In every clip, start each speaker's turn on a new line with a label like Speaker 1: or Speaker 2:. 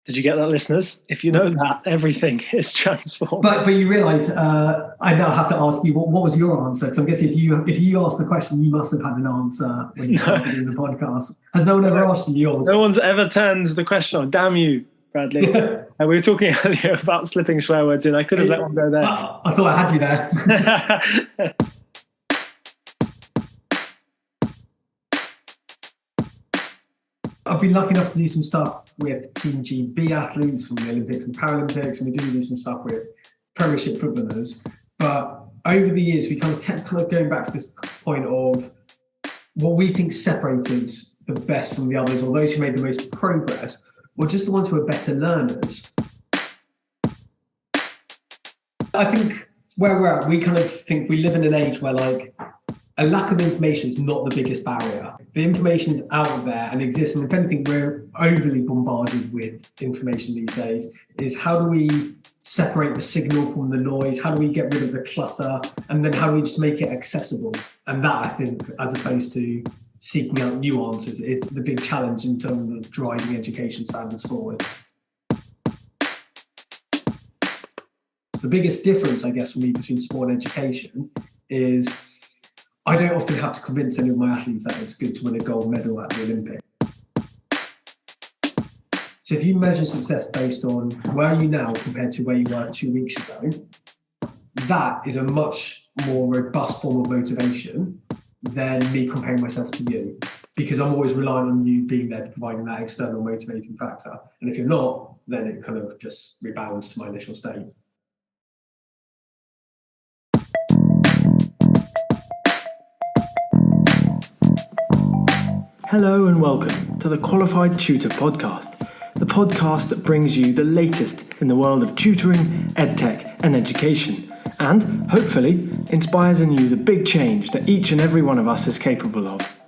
Speaker 1: Did you get that, listeners? If you know that, everything is transformed.
Speaker 2: But you realise I now have to ask you, what was your answer? Because I'm guessing if you asked the question, you must have had an answer when you started doing the podcast. Has no one ever asked you yours?
Speaker 1: No one's ever turned the question on. Damn you, Bradley. We were talking earlier about slipping swear words in. I could have let one go there.
Speaker 2: I thought I had you there. I've been lucky enough to do some stuff with Team GB athletes from the Olympics and Paralympics, and we do some stuff with Premiership footballers. But over the years, we kind of kept going back to this point of what we think separated the best from the others, or those who made the most progress, or just the ones who are better learners. I think where we're at, we kind of think we live in an age where a lack of information is not the biggest barrier. The information is out there and exists, and if anything, we're overly bombarded with information these days. Is how do we separate the signal from the noise? How do we get rid of the clutter? And then how do we just make it accessible? And that, I think, as opposed to seeking out new answers, is the big challenge in terms of driving education standards forward. The biggest difference, I guess, for me between sport and education is I don't often have to convince any of my athletes that it's good to win a gold medal at the Olympics. So if you measure success based on where are you now compared to where you were 2 weeks ago, that is a much more robust form of motivation than me comparing myself to you, because I'm always relying on you being there to providing that external motivating factor. And if you're not, then it kind of just rebounds to my initial state.
Speaker 3: Hello and welcome to the Qualified Tutor podcast, the podcast that brings you the latest in the world of tutoring, edtech and education, and hopefully inspires in you the big change that each and every one of us is capable of.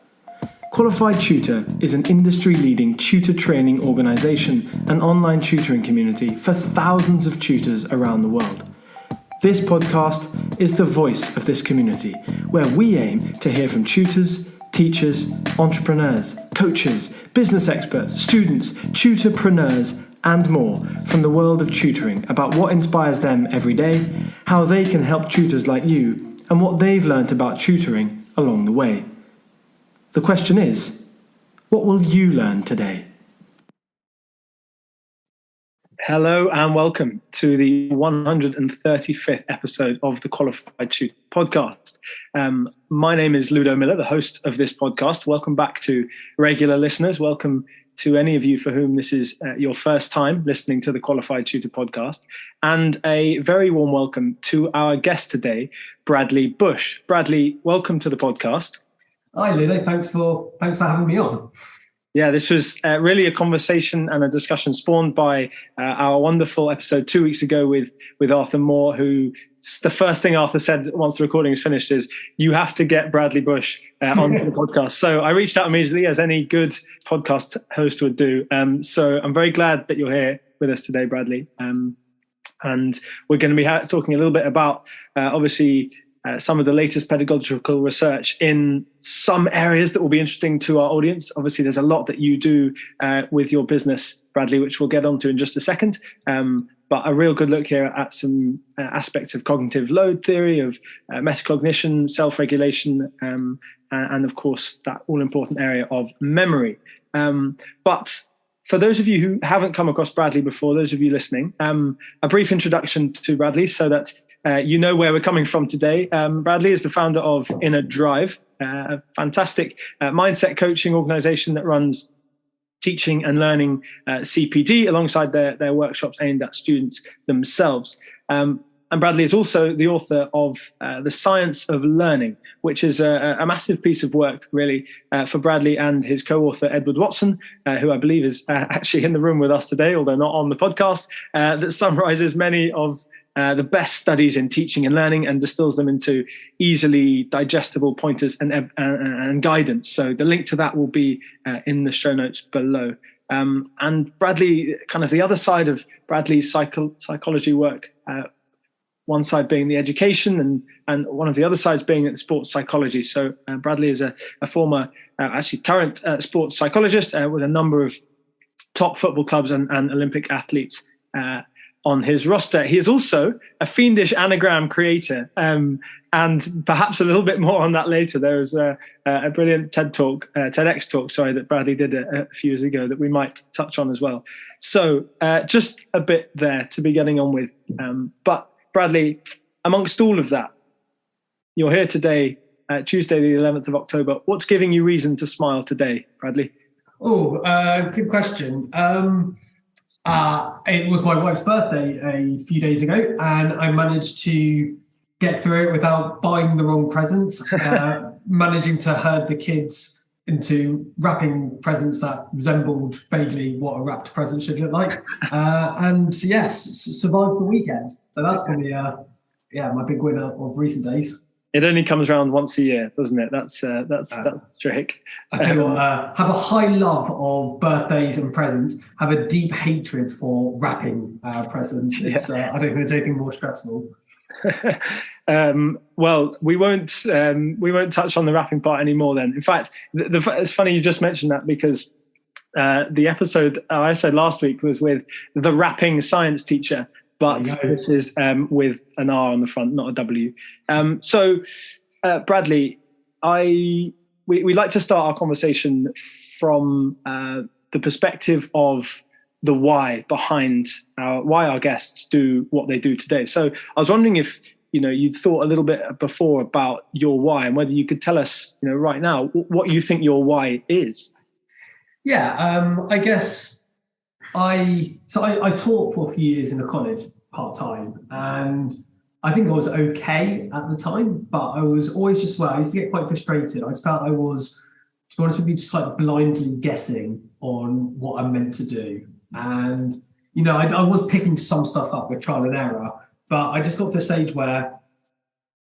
Speaker 3: Qualified Tutor is an industry-leading tutor training organisation and online tutoring community for thousands of tutors around the world. This podcast is the voice of this community, where we aim to hear from tutors, teachers, entrepreneurs, coaches, business experts, students, tutorpreneurs, and more from the world of tutoring about what inspires them every day, how they can help tutors like you, and what they've learnt about tutoring along the way. The question is, what will you learn today?
Speaker 1: Hello and welcome to the 135th episode of the Qualified Tutor podcast. My name is Ludo Miller, the host of this podcast. Welcome back to regular listeners. Welcome to any of you for whom this is your first time listening to the Qualified Tutor podcast. And a very warm welcome to our guest today, Bradley Busch. Bradley, welcome to the podcast.
Speaker 2: Hi, Ludo. Thanks for having me on.
Speaker 1: Yeah, this was really a conversation and a discussion spawned by our wonderful episode 2 weeks ago with Arthur Moore, who the first thing Arthur said once the recording is finished is, you have to get Bradley Busch onto the podcast. So I reached out immediately, as any good podcast host would do. So I'm very glad that you're here with us today, Bradley. And we're going to be talking a little bit about, obviously, some of the latest pedagogical research in some areas that will be interesting to our audience. Obviously, there's a lot that you do with your business, Bradley, which we'll get onto in just a second. But a real good look here at some aspects of cognitive load theory, of metacognition, self-regulation, and of course, that all-important area of memory. But for those of you who haven't come across Bradley before, those of you listening, a brief introduction to Bradley so that you know where we're coming from today. Bradley is the founder of Inner Drive, a fantastic mindset coaching organization that runs teaching and learning CPD alongside their workshops aimed at students themselves. And Bradley is also the author of The Science of Learning, which is a massive piece of work, really, for Bradley and his co-author, Edward Watson, who I believe is actually in the room with us today, although not on the podcast, that summarizes many of the best studies in teaching and learning and distills them into easily digestible pointers and guidance. So the link to that will be in the show notes below. And Bradley, kind of the other side of Bradley's psychology work, one side being the education and one of the other sides being sports psychology. So Bradley is a former, actually current sports psychologist with a number of top football clubs and Olympic athletes on his roster. He is also a fiendish anagram creator, and perhaps a little bit more on that later. There was a brilliant TEDx talk, that Bradley did a few years ago that we might touch on as well. So just a bit there to be getting on with. But Bradley, amongst all of that, you're here today, Tuesday, the 11th of October. What's giving you reason to smile today, Bradley?
Speaker 2: Oh, good question. It was my wife's birthday a few days ago, and I managed to get through it without buying the wrong presents, managing to herd the kids into wrapping presents that resembled vaguely what a wrapped present should look like. And yes, survived the weekend. So that's probably my big winner of recent days.
Speaker 1: It only comes around once a year, doesn't it? That's the trick.
Speaker 2: I tell you what, have a high love of birthdays and presents. Have a deep hatred for wrapping presents. It's, I don't think there's anything more stressful.
Speaker 1: Well, we won't touch on the wrapping part anymore. Then, in fact, it's funny you just mentioned that, because the episode I said last week was with the wrapping science teacher. But this is with an R on the front, not a W. So, Bradley, we like to start our conversation from the perspective of the why behind why our guests do what they do today. So, I was wondering if you'd thought a little bit before about your why, and whether you could tell us, right now, what you think your why is.
Speaker 2: Yeah, I guess. I taught for a few years in a college part-time, and I think I was okay at the time, but I was always I used to get quite frustrated. I felt I was, to be honest with you, just like blindly guessing on what I'm meant to do. And, I was picking some stuff up with trial and error, but I just got to the stage where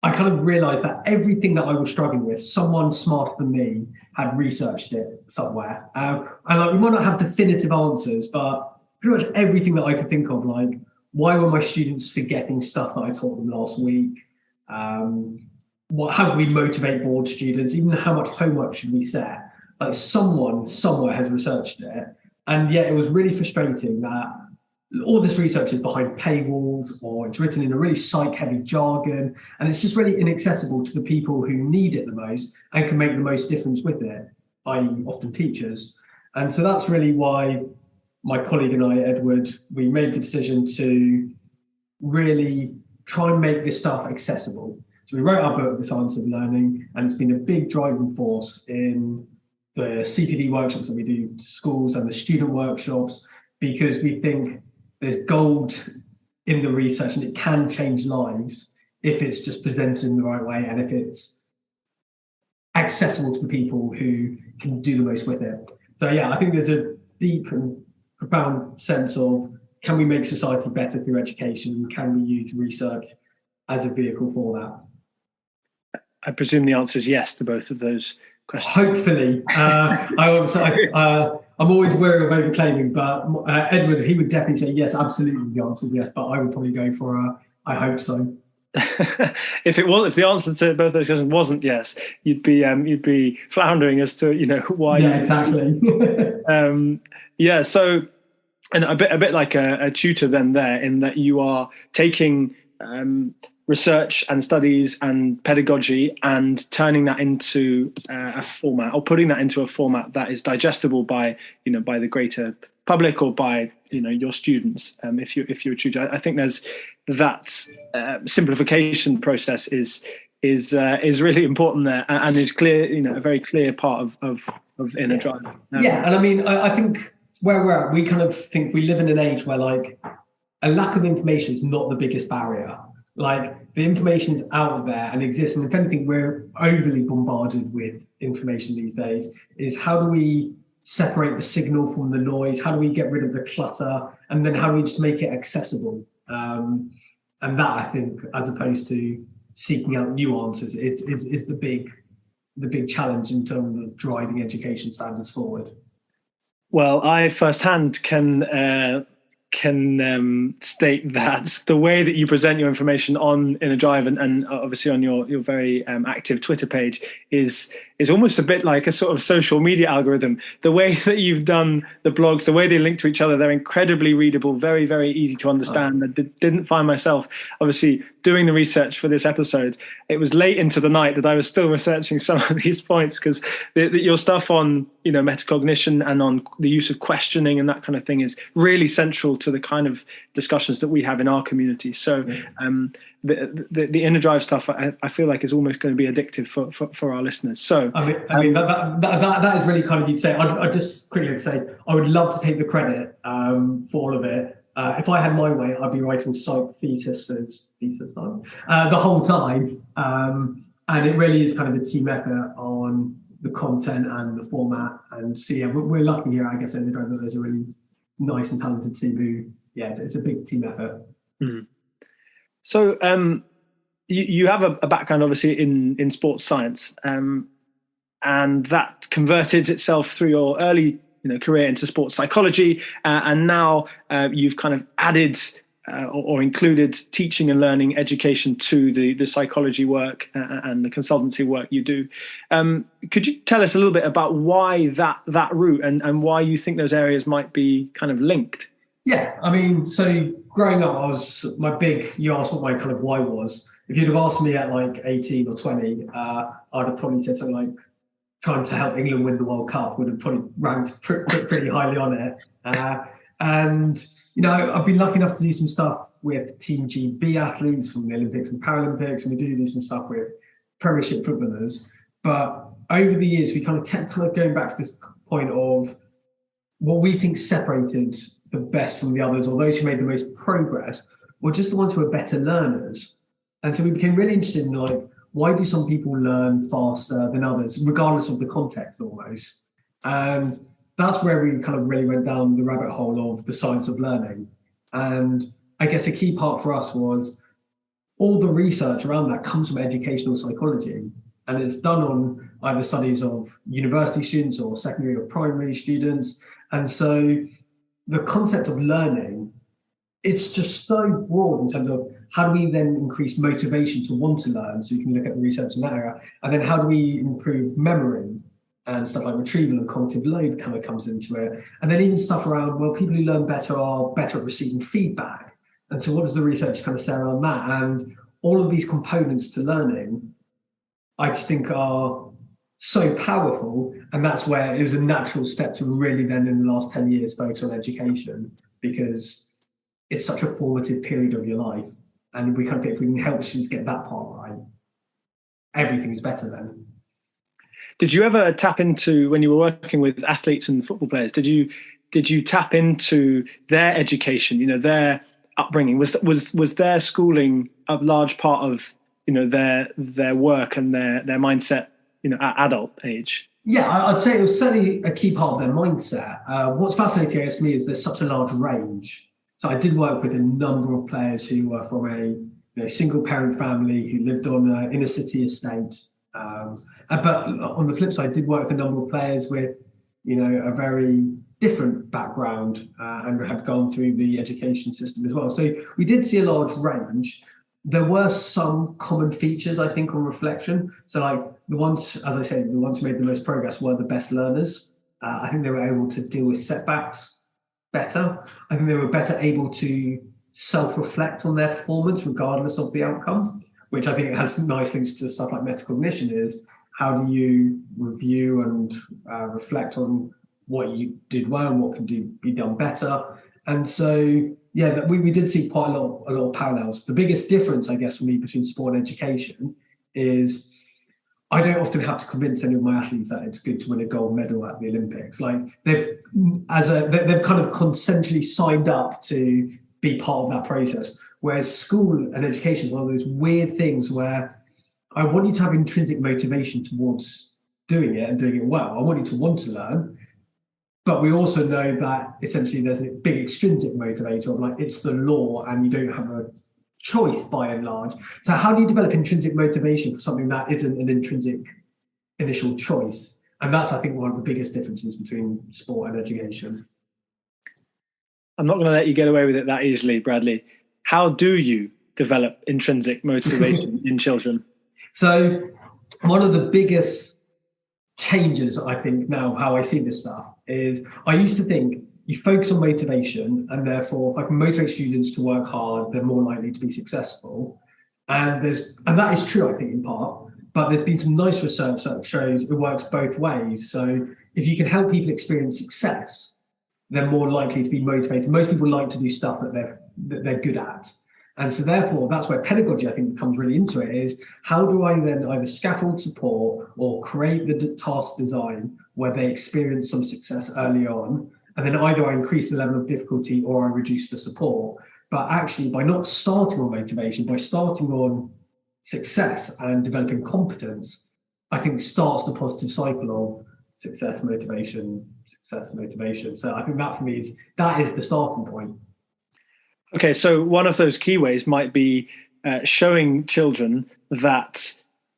Speaker 2: I kind of realized that everything that I was struggling with, someone smarter than me had researched it somewhere. And we might not have definitive answers, but pretty much everything that I could think of, like, why were my students forgetting stuff that I taught them last week? How do we motivate bored students? Even how much homework should we set? Like, someone somewhere has researched it. And yet it was really frustrating that all this research is behind paywalls, or it's written in a really psych-heavy jargon, and it's just really inaccessible to the people who need it the most and can make the most difference with it, i.e. often teachers. And so that's really why my colleague and I, Edward, we made the decision to really try and make this stuff accessible. So we wrote our book, The Science of Learning, and it's been a big driving force in the CPD workshops that we do to schools and the student workshops, because we think there's gold in the research, and it can change lives if it's just presented in the right way, and if it's accessible to the people who can do the most with it. So yeah, I think there's a deep and profound sense of, can we make society better through education? Can we use research as a vehicle for that?
Speaker 1: I presume the answer is yes to both of those questions.
Speaker 2: Hopefully. I'm always wary of overclaiming, but Edward, he would definitely say yes, absolutely, the answer is yes, but I would probably go for I hope so.
Speaker 1: If the answer to both those questions wasn't yes, you'd be floundering as to why.
Speaker 2: Yeah, exactly.
Speaker 1: So, and a bit like a tutor then there, in that you are taking research and studies and pedagogy and turning that into a format, or putting that into a format that is digestible by the greater public, or by your students. If you're a tutor, I think there's that simplification process is really important there, and is clear, a very clear part of Inner Drive.
Speaker 2: Yeah, and I mean, I think where we're at, we kind of think we live in an age where, like, a lack of information is not the biggest barrier. Like, the information's out there and exists, and if anything, we're overly bombarded with information these days. Is how do we separate the signal from the noise? How do we get rid of the clutter? And then how do we just make it accessible? And that, I think, as opposed to seeking out new answers, is the big challenge in terms of driving education standards forward.
Speaker 1: Well, I firsthand can state that the way that you present your information on Inner Drive, and obviously on your very active Twitter page, is is almost a bit like a sort of social media algorithm. The way that you've done the blogs, the way they link to each other, they're incredibly readable, very, very easy to understand. I didn't find myself, obviously, doing the research for this episode. It was late into the night that I was still researching some of these points, because your stuff on, metacognition and on the use of questioning and that kind of thing is really central to the kind of discussions that we have in our community. So the inner drive stuff, I feel like, is almost going to be addictive for our listeners. So
Speaker 2: I mean that is really kind of you to say. I'd just quickly say I would love to take the credit for all of it. If I had my way, I'd be writing psych theses the whole time, and it really is kind of a team effort on the content and the format. And so we're lucky here, I guess, in the drive. There's a really nice and talented team who, it's a big team effort. Mm.
Speaker 1: So you have a background, obviously, in sports science, and that converted itself through your early career into sports psychology, and now you've kind of added or included teaching and learning education to the psychology work and the consultancy work you do. Could you tell us a little bit about why that route and why you think those areas might be kind of linked?
Speaker 2: Yeah, I mean, so growing up, you asked what my kind of why was. If you'd have asked me at like 18 or 20, I'd have probably said something like trying to help England win the World Cup, would have probably ranked pretty highly on it. And, I've been lucky enough to do some stuff with Team GB athletes from the Olympics and Paralympics, and we do some stuff with Premiership footballers. But over the years, we kind of kept going back to this point of what we think separated the best from the others, or those who made the most progress, or just the ones who are better learners. And so we became really interested in why do some people learn faster than others, regardless of the context almost? And that's where we kind of really went down the rabbit hole of the science of learning. And I guess a key part for us was all the research around that comes from educational psychology. And it's done on either studies of university students or secondary or primary students. And so the concept of learning, it's just so broad in terms of how do we then increase motivation to want to learn? So you can look at the research in that area. And then how do we improve memory and stuff like retrieval and cognitive load kind of comes into it. And then even stuff around, well, people who learn better are better at receiving feedback. And so what does the research kind of say around that? And all of these components to learning, I just think are so powerful. And that's where it was a natural step to really then in the last 10 years focus on education, because it's such a formative period of your life. And we kind of think if we can help students get that part right, everything is better then.
Speaker 1: Did you ever tap into, when you were working with athletes and football players, did you tap into their education, their upbringing? Was their schooling a large part of, their work and their mindset, at adult age?
Speaker 2: Yeah, I'd say it was certainly a key part of their mindset. What's fascinating to me is there's such a large range. So I did work with a number of players who were from a single parent family who lived on an inner city estate. But on the flip side, I did work with a number of players with, a very different background and had gone through the education system as well. So we did see a large range. There were some common features, I think, on reflection. So the ones, as I said, the ones who made the most progress were the best learners. I think they were able to deal with setbacks better. I think they were better able to self-reflect on their performance regardless of the outcome, which I think has nice links to stuff like metacognition. Is how do you review and reflect on what you did well and what can be done better? And so, we did see quite a lot of parallels. The biggest difference, I guess, for me between sport and education is I don't often have to convince any of my athletes that it's good to win a gold medal at the Olympics. They've kind of consensually signed up to be part of that process. Whereas school and education is one of those weird things where I want you to have intrinsic motivation towards doing it and doing it well. I want you to want to learn, but we also know that essentially there's a big extrinsic motivator of it's the law and you don't have a choice by and large. So how do you develop intrinsic motivation for something that isn't an intrinsic initial choice? And that's, I think, one of the biggest differences between sport and education.
Speaker 1: I'm not going to let you get away with it that easily, Bradley. How do you develop intrinsic motivation in children?
Speaker 2: So one of the biggest changes, I think, now how I see this stuff is I used to think you focus on motivation and therefore if I can motivate students to work hard, they're more likely to be successful. And that is true, I think, in part, but there's been some nice research that shows it works both ways. So if you can help people experience success, they're more likely to be motivated. Most people like to do stuff that they're good at. And so therefore, that's where pedagogy, I think, becomes really into it, is how do I then either scaffold support or create the task design where they experience some success early on, and then either I increase the level of difficulty or I reduce the support. But actually, by not starting on motivation, by starting on success and developing competence, I think starts the positive cycle of success, motivation. So I think that for me that is the starting point.
Speaker 1: Okay, so one of those key ways might be showing children that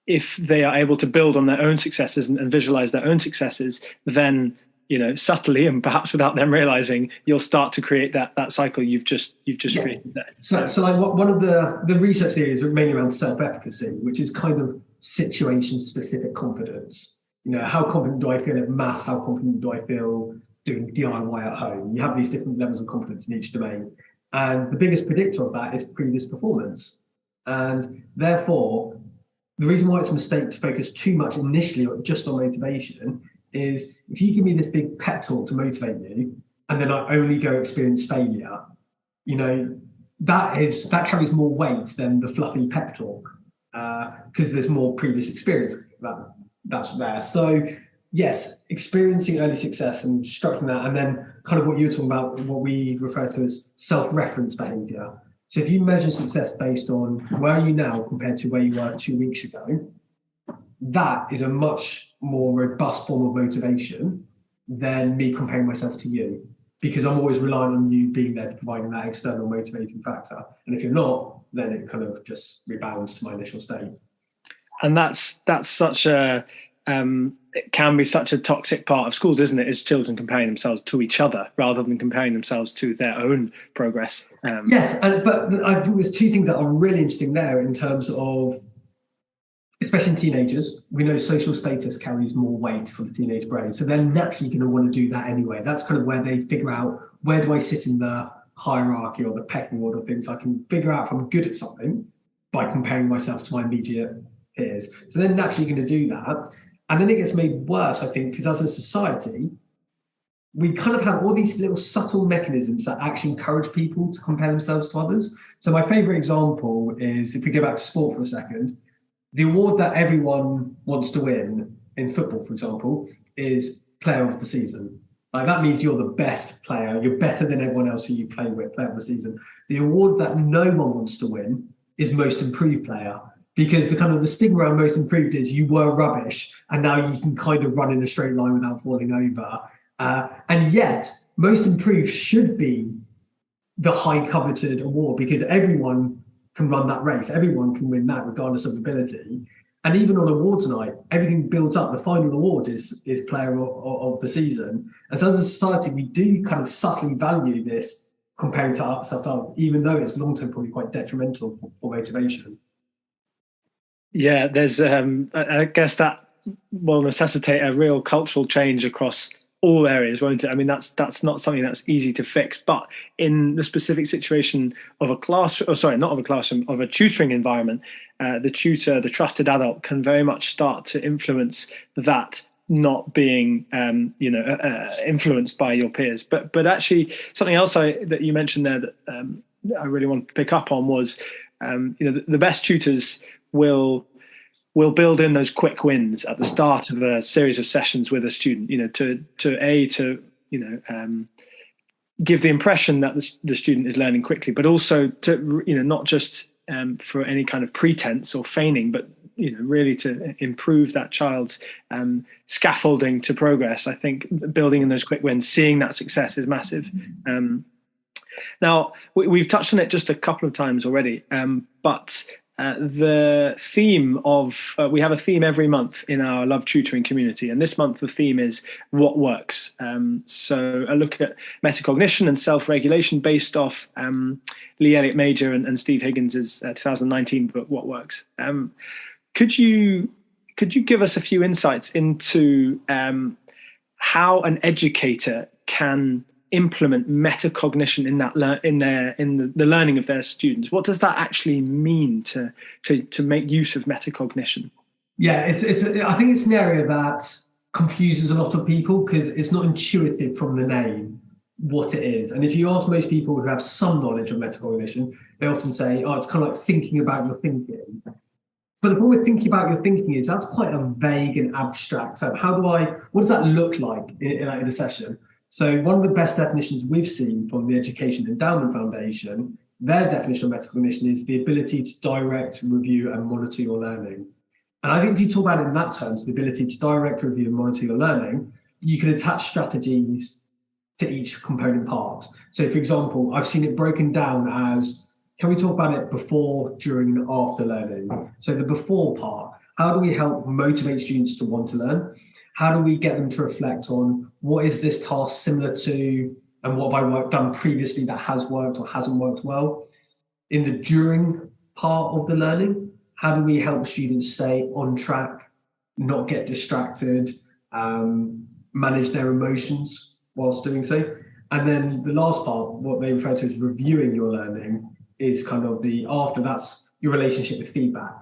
Speaker 1: if they are able to build on their own successes and visualize their own successes, then, you know, subtly and perhaps without them realizing, you'll start to create that cycle you've just created there.
Speaker 2: So like one of the research theories are mainly around self-efficacy, which is kind of situation-specific confidence. You know, how confident do I feel at math? How confident do I feel doing DIY at home? You have these different levels of confidence in each domain. And the biggest predictor of that is previous performance. And therefore, the reason why it's a mistake to focus too much initially just on motivation is if you give me this big pep talk to motivate you, and then I only go experience failure, you know, that carries more weight than the fluffy pep talk, because there's more previous experience that's there. So yes, experiencing early success and structuring that, and then kind of what you were talking about, what we refer to as self-reference behavior. So if you measure success based on where are you now compared to where you were 2 weeks ago, that is a much more robust form of motivation than me comparing myself to you, because I'm always relying on you being there, providing that external motivating factor. And if you're not, then it kind of just rebounds to my initial state.
Speaker 1: And that's such a it can be such a toxic part of schools, isn't it? Is children comparing themselves to each other rather than comparing themselves to their own progress.
Speaker 2: Yes, but I think there's two things that are really interesting there in terms of, especially in teenagers, we know social status carries more weight for the teenage brain. So they're naturally going to want to do that anyway. That's kind of where they figure out, where do I sit in the hierarchy or the pecking order of things? I can figure out if I'm good at something by comparing myself to my immediate peers. So they're naturally going to do that. And then it gets made worse, I think, because as a society, we kind of have all these little subtle mechanisms that actually encourage people to compare themselves to others. So my favorite example is, if we go back to sport for a second, the award that everyone wants to win in football, for example, is player of the season. Like, that means you're the best player. You're better than everyone else who you play with, player of the season. The award that no one wants to win is most improved player, because the kind of the stigma around most improved is you were rubbish and now you can kind of run in a straight line without falling over. And yet, most improved should be the high coveted award, because everyone can run that race. Everyone can win that regardless of ability. And even on awards night, everything builds up. The final award is player of the season. And so as a society, we do kind of subtly value this comparing to ourselves to others, even though it's long-term probably quite detrimental for motivation.
Speaker 1: Yeah, there's I guess that will necessitate a real cultural change across all areas, won't it? I mean, that's not something that's easy to fix, but in the specific situation of a classroom, not of a classroom, of a tutoring environment, the tutor, the trusted adult, can very much start to influence that not being, influenced by your peers. But actually, something else that you mentioned there that I really want to pick up on was, the best tutors will build in those quick wins at the start of a series of sessions with a student, to give the impression that the student is learning quickly, but also to, not just for any kind of pretense or feigning, but, really to improve that child's scaffolding to progress. I think building in those quick wins, seeing that success is massive. Now, we've touched on it just a couple of times already, but the theme of, we have a theme every month in our Love Tutoring community, and this month the theme is what works. So a look at metacognition and self-regulation based off Lee Elliott Major and Steve Higgins' 2019 book, What Works. Could you could you give us a few insights into how an educator can implement metacognition in the learning of their students? What does that actually mean to make use of metacognition?
Speaker 2: Yeah, I think it's an area that confuses a lot of people because it's not intuitive from the name what it is. And if you ask most people who have some knowledge of metacognition, they often say, oh, it's kind of like thinking about your thinking. But the problem with thinking about your thinking is that's quite a vague and abstract term. What does that look like in a session? So one of the best definitions we've seen from the Education Endowment Foundation, their definition of metacognition is the ability to direct, review, and monitor your learning. And I think if you talk about it in that terms, the ability to direct, review, and monitor your learning, you can attach strategies to each component part. So for example, I've seen it broken down as, can we talk about it before, during, and after learning? So the before part, how do we help motivate students to want to learn? How do we get them to reflect on what is this task similar to, and what have I done previously that has worked or hasn't worked well? In the during part of the learning, how do we help students stay on track, not get distracted, manage their emotions whilst doing so? And then the last part, what they refer to as reviewing your learning, is kind of the after, that's your relationship with feedback.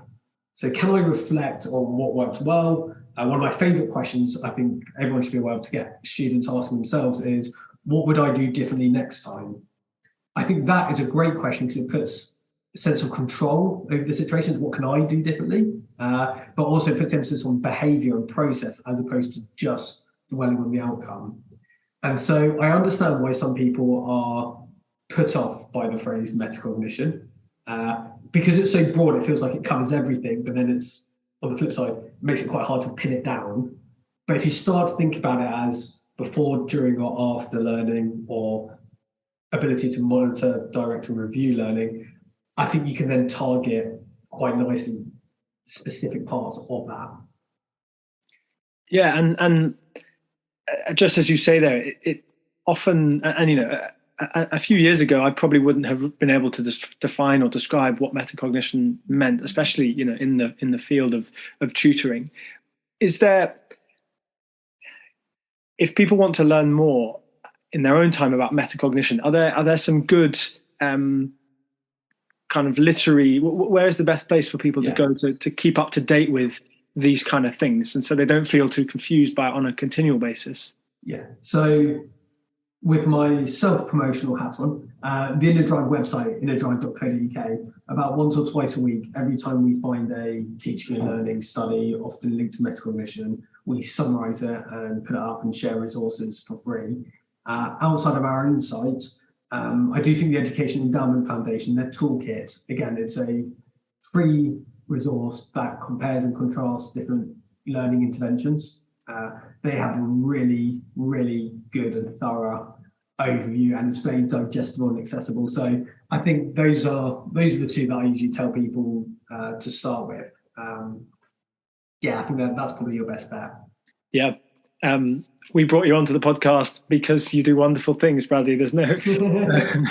Speaker 2: So can I reflect on what worked well? One of my favorite questions I think everyone should be aware of to get students asking themselves is, what would I do differently next time? I think that is a great question because it puts a sense of control over the situations. What can I do differently? But also puts emphasis on behavior and process as opposed to just dwelling on the outcome. And so I understand why some people are put off by the phrase metacognition because it's so broad, it feels like it covers everything, but then it's, on the flip side, it makes it quite hard to pin it down. But if you start to think about it as before, during, or after learning, or ability to monitor, direct, and review learning, I think you can then target quite nicely specific parts of that.
Speaker 1: Yeah, and just as you say there, it often, and a few years ago, I probably wouldn't have been able to define or describe what metacognition meant, especially in the field of tutoring. Is there, if people want to learn more in their own time about metacognition, are there some good kind of literary? Where is the best place for people to go to keep up to date with these kind of things, and so they don't feel too confused by it on a continual basis?
Speaker 2: Yeah. So with my self-promotional hat on, the Inner Drive website, innerdrive.co.uk, about once or twice a week, every time we find a teaching and learning study, often linked to metacognition, we summarise it and put it up and share resources for free. Outside of our own site, I do think the Education Endowment Foundation, their toolkit, again, it's a free resource that compares and contrasts different learning interventions. They have a really, really good and thorough overview, and it's very digestible and accessible. So I think those are the two that I usually tell people to start with. I think that's probably your best bet. Yeah.
Speaker 1: We brought you onto the podcast because you do wonderful things, Bradley. There's no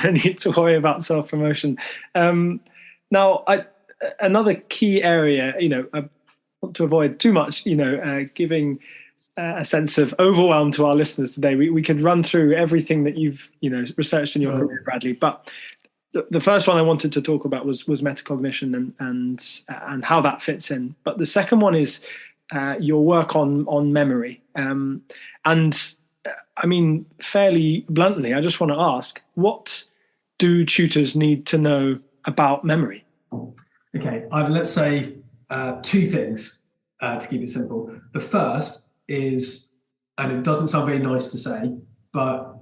Speaker 1: need to worry about self-promotion. Now, another key area, I want to avoid too much, giving a sense of overwhelm to our listeners today. We could run through everything that you've researched in your career, Bradley, but the first one I wanted to talk about was metacognition and how that fits in. But the second one is your work on memory. And I mean, fairly bluntly, I just want to ask, what do tutors need to know about memory?
Speaker 2: Okay, let's say two things to keep it simple. The first is, and it doesn't sound very nice to say, but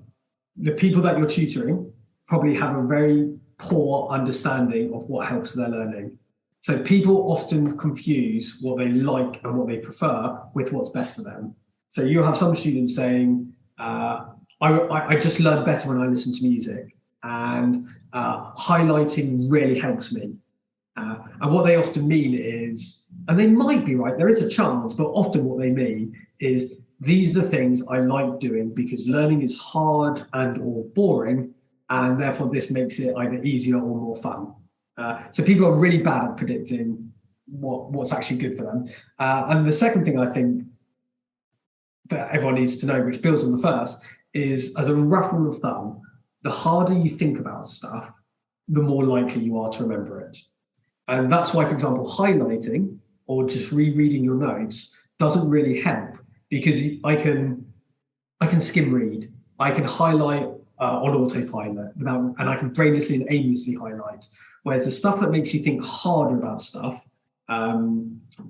Speaker 2: the people that you're tutoring probably have a very poor understanding of what helps their learning. So people often confuse what they like and what they prefer with what's best for them. So you'll have some students saying, I just learn better when I listen to music, and highlighting really helps me. And what they often mean is, and they might be right, there is a chance, but often what they mean is, these are the things I like doing because learning is hard and or boring, and therefore this makes it either easier or more fun. So people are really bad at predicting what's actually good for them. And the second thing I think that everyone needs to know, which builds on the first, is as a rough rule of thumb, the harder you think about stuff, the more likely you are to remember it. And that's why, for example, highlighting or just rereading your notes doesn't really help, because I can skim read, I can highlight on autopilot and I can brainlessly and aimlessly highlight. Whereas the stuff that makes you think harder about stuff,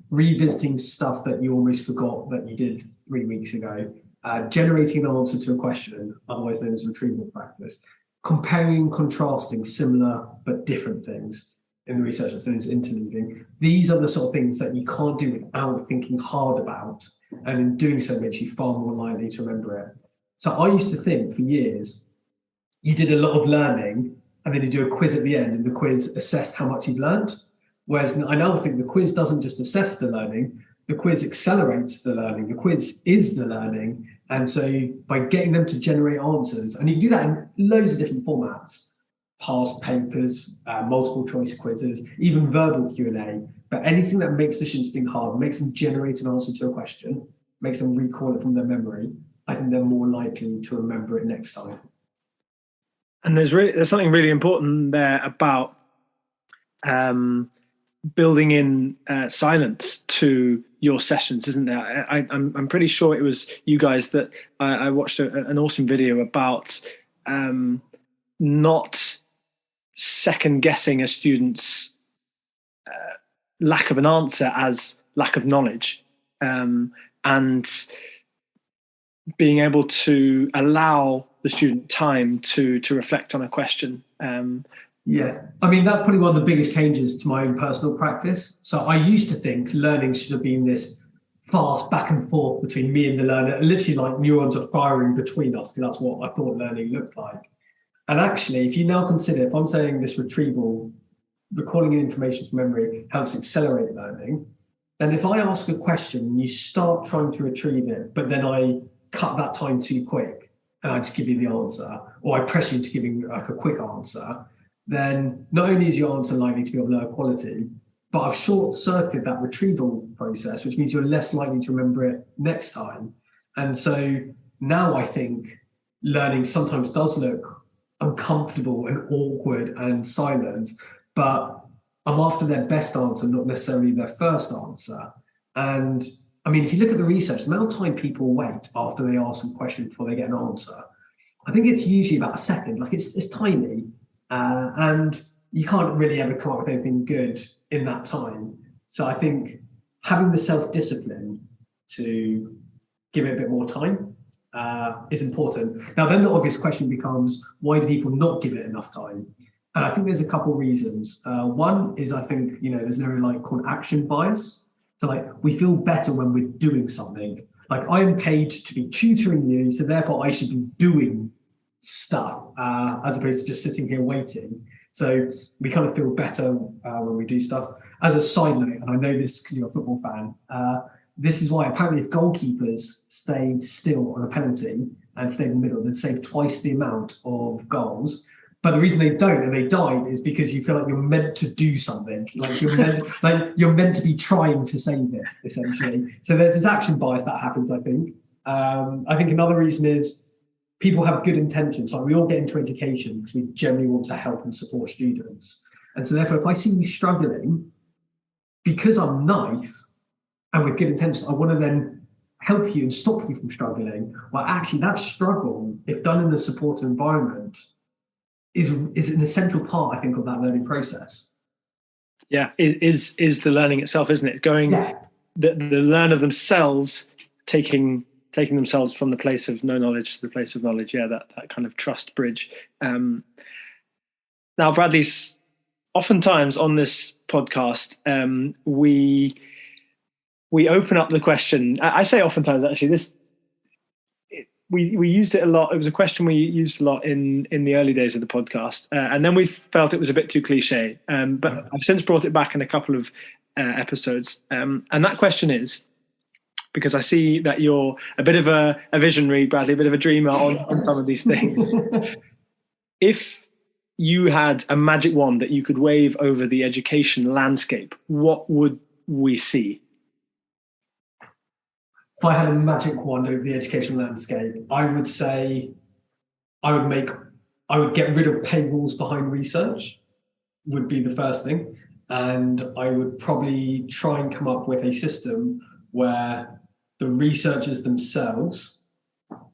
Speaker 2: revisiting stuff that you almost forgot that you did 3 weeks ago, generating an answer to a question, otherwise known as retrieval practice, comparing and contrasting similar but different things in the research that's known as interleaving. These are the sort of things that you can't do without thinking hard about, and in doing so makes you far more likely to remember it. So I used to think for years, you did a lot of learning and then you do a quiz at the end and the quiz assessed how much you've learned. Whereas I now think the quiz doesn't just assess the learning, the quiz accelerates the learning. The quiz is the learning. And so by getting them to generate answers, and you can do that in loads of different formats, past papers, multiple choice quizzes, even verbal Q&A, but anything that makes the students think hard, makes them generate an answer to a question, makes them recall it from their memory, I think they're more likely to remember it next time.
Speaker 1: And there's something really important there about building in silence to your sessions, isn't there? I'm pretty sure it was you guys that I watched an awesome video about not second guessing a student's lack of an answer as lack of knowledge, and being able to allow the student time to reflect on a question.
Speaker 2: Yeah, I mean, that's probably one of the biggest changes to my own personal practice. So I used to think learning should have been this fast back and forth between me and the learner, literally like neurons are firing between us, because that's what I thought learning looked like. And actually, if you now consider, if I'm saying this retrieval, recalling information from memory helps accelerate learning, then if I ask a question and you start trying to retrieve it, but then I cut that time too quick and I just give you the answer, or I press you into giving like a quick answer, then not only is your answer likely to be of lower quality, but I've short-circuited that retrieval process, which means you're less likely to remember it next time. And so now I think learning sometimes does look uncomfortable and awkward and silent, but I'm after their best answer, not necessarily their first answer. And I mean, if you look at the research, the amount of time people wait after they ask a question before they get an answer, I think it's usually about a second. Like it's tiny. And you can't really ever come up with anything good in that time. So I think having the self-discipline to give it a bit more time is important. Now, then the obvious question becomes, why do people not give it enough time? And I think there's a couple of reasons. One is I think, there's an area like called action bias. So like we feel better when we're doing something. Like I am paid to be tutoring you, so therefore I should be doing stuff as opposed to just sitting here waiting. So we kind of feel better when we do stuff. As a side note, and I know this because you're a football fan, this is why apparently if goalkeepers stayed still on a penalty and stayed in the middle, they'd save twice the amount of goals. But the reason they don't and they died is because you feel like you're meant to do something, like you're meant to be trying to save it, essentially. So there's this action bias that happens, I think. I think another reason is people have good intentions. Like we all get into education because we generally want to help and support students. And so therefore, if I see you struggling, because I'm nice and with good intentions, I want to then help you and stop you from struggling. Well, actually that struggle, if done in a supportive environment, is an essential part, I think, of that learning process.
Speaker 1: Yeah, it is the learning itself, isn't it? Going, yeah. the learner themselves taking themselves from the place of no knowledge to the place of knowledge. Yeah, that kind of trust bridge. Now, Bradley, oftentimes on this podcast, we open up the question. I say oftentimes, actually, we used it a lot. It was a question we used a lot in the early days of the podcast, and then we felt it was a bit too cliche. But I've since brought it back in a couple of episodes, and that question is, because I see that you're a bit of a visionary, Bradley, a bit of a dreamer on some of these things. If you had a magic wand that you could wave over the education landscape, what would we see?
Speaker 2: If I had a magic wand over the education landscape, I would say I would get rid of paywalls behind research, would be the first thing. And I would probably try and come up with a system where the researchers themselves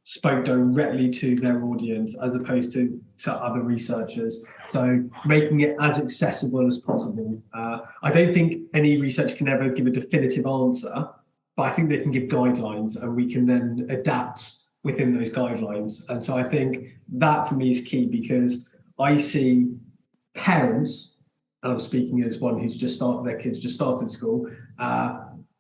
Speaker 2: spoke directly to their audience as opposed to other researchers. So making it as accessible as possible. I don't think any research can ever give a definitive answer, but I think they can give guidelines and we can then adapt within those guidelines. And so I think that for me is key, because I see parents, and I'm speaking as one who's their kids just started school,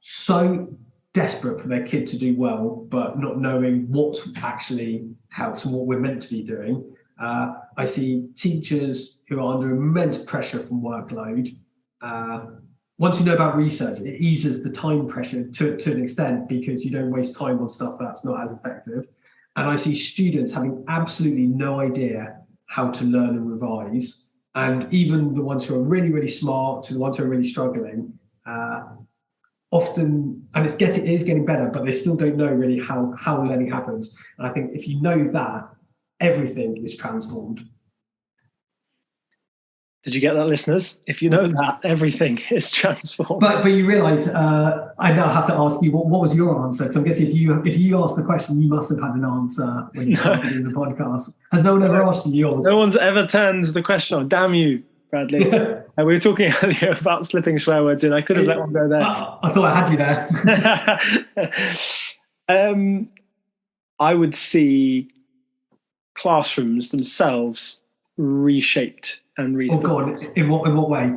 Speaker 2: so desperate for their kid to do well, but not knowing what actually helps and what we're meant to be doing. I see teachers who are under immense pressure from workload. Once you know about research, it eases the time pressure to an extent, because you don't waste time on stuff that's not as effective. And I see students having absolutely no idea how to learn and revise. And even the ones who are really, really smart to the ones who are really struggling, often, and it is getting better, but they still don't know really how learning happens. And I think if you know that, everything is transformed.
Speaker 1: Did you get that, listeners? If you know that, everything is transformed.
Speaker 2: But you realise I now have to ask you, what was your answer? Because I'm guessing if you asked the question, you must have had an answer when you started doing the podcast. Has no one ever asked you yours?
Speaker 1: No one's ever turned the question on. Damn you, Bradley. We were talking earlier about slipping swear words in. I could have let one go there.
Speaker 2: I thought I had you there.
Speaker 1: I would see classrooms themselves reshaped and rethought.
Speaker 2: Oh God, in what way?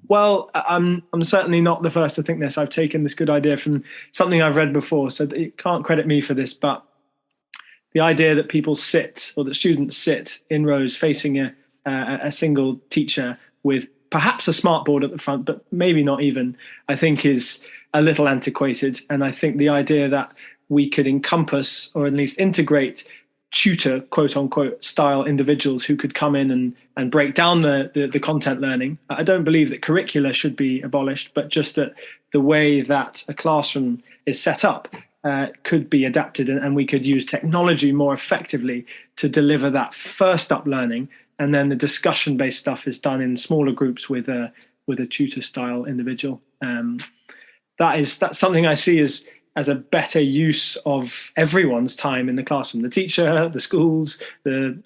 Speaker 1: Well, I'm certainly not the first to think this. I've taken this good idea from something I've read before, so you can't credit me for this, but the idea that people sit, or that students sit in rows facing a single teacher with perhaps a smartboard at the front, but maybe not even, I think is a little antiquated. And I think the idea that we could encompass, or at least integrate, tutor, quote unquote, style individuals who could come in and break down the content learning. I don't believe that curricula should be abolished, but just that the way that a classroom is set up could be adapted, and we could use technology more effectively to deliver that first up learning, and then the discussion based stuff is done in smaller groups with a tutor style individual. That's something I see as a better use of everyone's time in the classroom, the teacher, the schools, the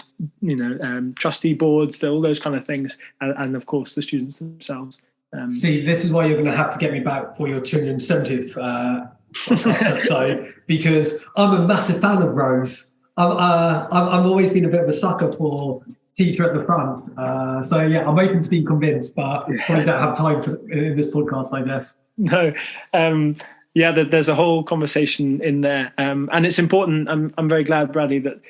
Speaker 1: trustee boards, all those kind of things, and of course the students themselves.
Speaker 2: See, this is why you're going to have to get me back for your 270th podcast episode, because I'm a massive fan of rows. I've always been a bit of a sucker for teacher at the front. So yeah, I'm open to being convinced, but probably don't have time in this podcast, I guess.
Speaker 1: No. Yeah, there's a whole conversation in there, and it's important. I'm very glad, Bradley, that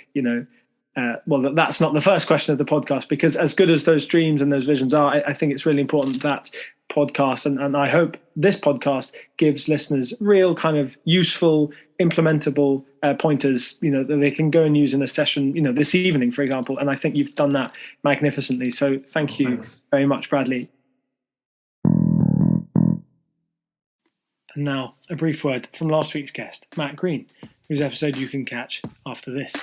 Speaker 1: that's not the first question of the podcast, because as good as those dreams and those visions are, I think it's really important that podcast, and I hope this podcast gives listeners real kind of useful, implementable pointers, that they can go and use in a session, this evening, for example. And I think you've done that magnificently. So thank you very much, Bradley. And now, a brief word from last week's guest, Matt Green, whose episode you can catch after this.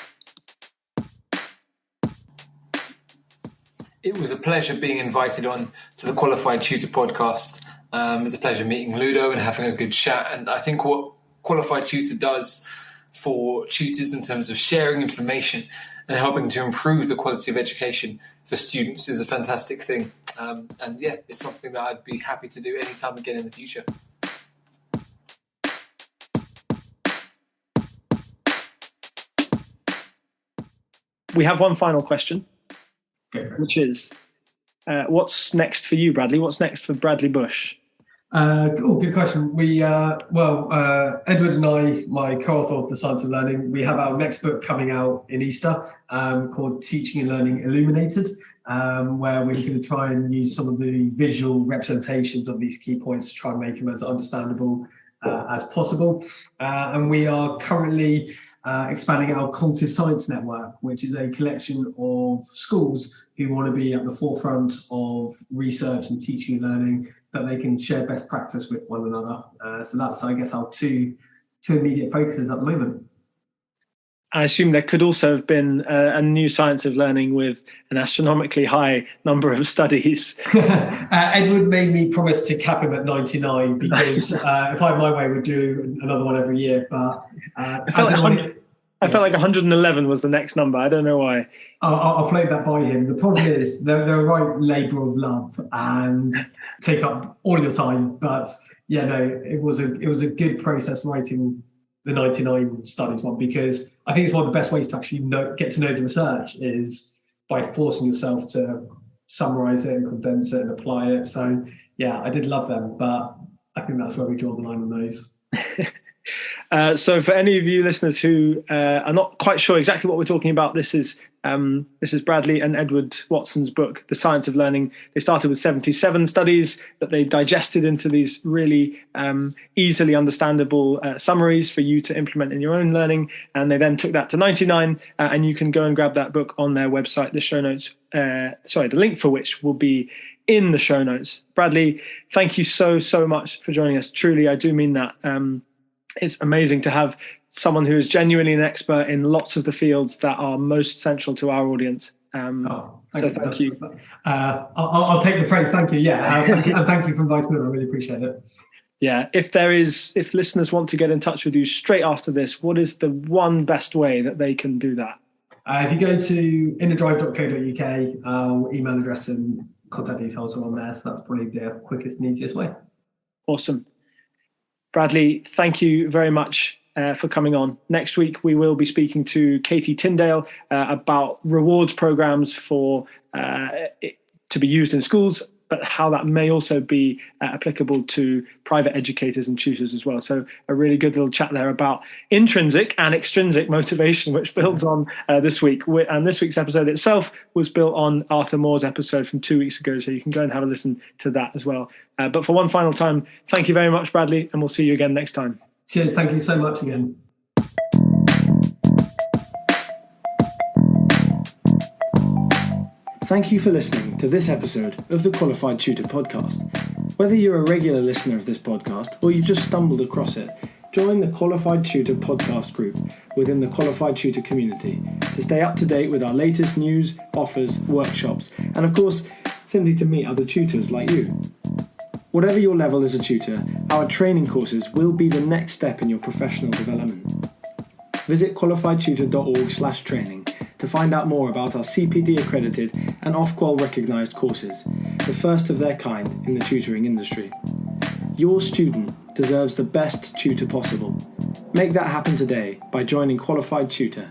Speaker 4: It was a pleasure being invited on to the Qualified Tutor podcast. It was a pleasure meeting Ludo and having a good chat. And I think what Qualified Tutor does for tutors in terms of sharing information and helping to improve the quality of education for students is a fantastic thing. And yeah, it's something that I'd be happy to do anytime again in the future.
Speaker 1: We have one final question, which is, what's next for you, Bradley? What's next for Bradley Busch?
Speaker 2: Good question. We, Edward and I, my co-author of The Science of Learning, we have our next book coming out in Easter called Teaching and Learning Illuminated, where we're going to try and use some of the visual representations of these key points to try and make them as understandable as possible. And we are currently expanding our Cognitive Science Network, which is a collection of schools who want to be at the forefront of research and teaching and learning that they can share best practice with one another. So that's, I guess, our two immediate focuses at the moment.
Speaker 1: I assume there could also have been a new science of learning with an astronomically high number of studies.
Speaker 2: Edward made me promise to cap him at 99 because if I had my way, we'd do another one every year. But
Speaker 1: I felt like 111 was the next number. I don't know why.
Speaker 2: I'll float that by him. The problem is they're a right labour of love and take up all your time. But yeah, no, it was a good process writing the 99 studies one, because I think it's one of the best ways to actually get to know the research is by forcing yourself to summarize it and condense it and apply it. So yeah, I did love them, but I think that's where we draw the line on those.
Speaker 1: So for any of you listeners who are not quite sure exactly what we're talking about, this is Bradley and Edward Watson's book, The Science of Learning. They started with 77 studies that they digested into these really easily understandable summaries for you to implement in your own learning. And they then took that to 99, and you can go and grab that book on their website. The show notes, the link for which will be in the show notes. Bradley, thank you so much for joining us. Truly, I do mean that. It's amazing to have someone who is genuinely an expert in lots of the fields that are most central to our audience. Thank you.
Speaker 2: I'll take the praise. Thank you. Yeah, and thank you for inviting me. I really appreciate it.
Speaker 1: Yeah, if listeners want to get in touch with you straight after this, what is the one best way that they can do that?
Speaker 2: If you go to innerdrive.co.uk, our email address and contact details are on there. So that's probably the quickest and easiest way.
Speaker 1: Awesome. Bradley, thank you very much for coming on. Next week, we will be speaking to Katie Tyndale about rewards programs to be used in schools, but how that may also be applicable to private educators and tutors as well. So a really good little chat there about intrinsic and extrinsic motivation, which builds on this week. And this week's episode itself was built on Arthur Moore's episode from 2 weeks ago. So you can go and have a listen to that as well. But for one final time, thank you very much, Bradley, and we'll see you again next time.
Speaker 2: Cheers. Thank you so much again.
Speaker 3: Thank you for listening to this episode of the Qualified Tutor Podcast. Whether you're a regular listener of this podcast or you've just stumbled across it, join the Qualified Tutor Podcast group within the Qualified Tutor Community to stay up to date with our latest news, offers, workshops, and of course, simply to meet other tutors like you. Whatever your level as a tutor, our training courses will be the next step in your professional development. Visit qualifiedtutor.org/training to find out more about our CPD accredited and Ofqual recognised courses, the first of their kind in the tutoring industry. Your student deserves the best tutor possible. Make that happen today by joining Qualified Tutor